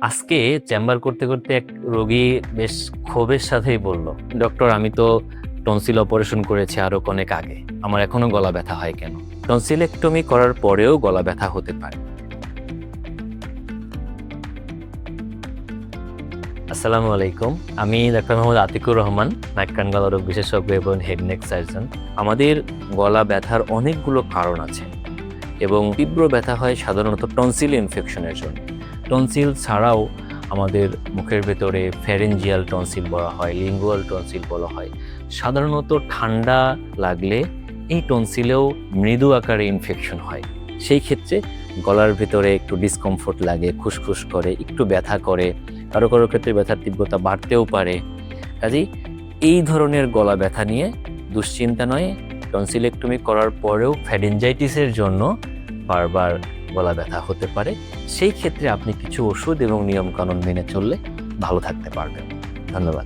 আজকে চেম্বার করতে করতে এক রোগী বেশ ক্ষোভের সাথেই বলল, ডক্টর আমি তো টনসিল অপারেশন করেছি আরো অনেক আগে, আমার এখনো গলা ব্যথা হয় কেন? টনসিলেক্টমি করার পরেও গলা ব্যথা হতে পারে। আসসালামু আলাইকুম, আমি ডাক্তার মোহাম্মদ আতিকুর রহমান, নাক কান গলা রোগ বিশেষজ্ঞ এবং হেড নেক সার্জন। আমাদের গলা ব্যথার অনেকগুলো কারণ আছে এবং তীব্র ব্যথা হয় সাধারণত টনসিল ইনফেকশনের জন্য। টনসিল ছাড়াও আমাদের মুখের ভেতরে ফ্যারেঞ্জিয়াল টনসিল বলা হয়, লিঙ্গুয়াল টনসিল বলা হয়। সাধারণত ঠান্ডা লাগলে এই টনসিলেও মৃদু আকারে ইনফেকশন হয়। সেই ক্ষেত্রে গলার ভেতরে একটু ডিসকমফোর্ট লাগে, খুসখুস করে, একটু ব্যথা করে, কারো কারো ক্ষেত্রে ব্যথার তীব্রতা বাড়তেও পারে। কাজেই এই ধরনের গলা ব্যথা নিয়ে দুশ্চিন্তা নয়, টনসিলেক্টমি করার পরেও ফ্যারিঞ্জাইটিসের জন্য বারবার গলা ব্যথা হতে পারে। সেই ক্ষেত্রে আপনি কিছু ওষুধ এবং নিয়মকানুন মেনে চললে ভালো থাকতে পারবেন। ধন্যবাদ।